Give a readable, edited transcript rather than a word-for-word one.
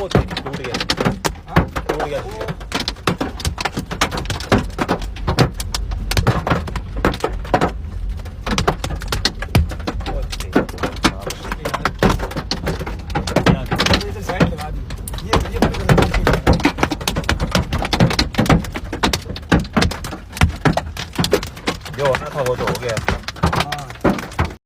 टूट गया टूट गया जो होना था वो तो हो गया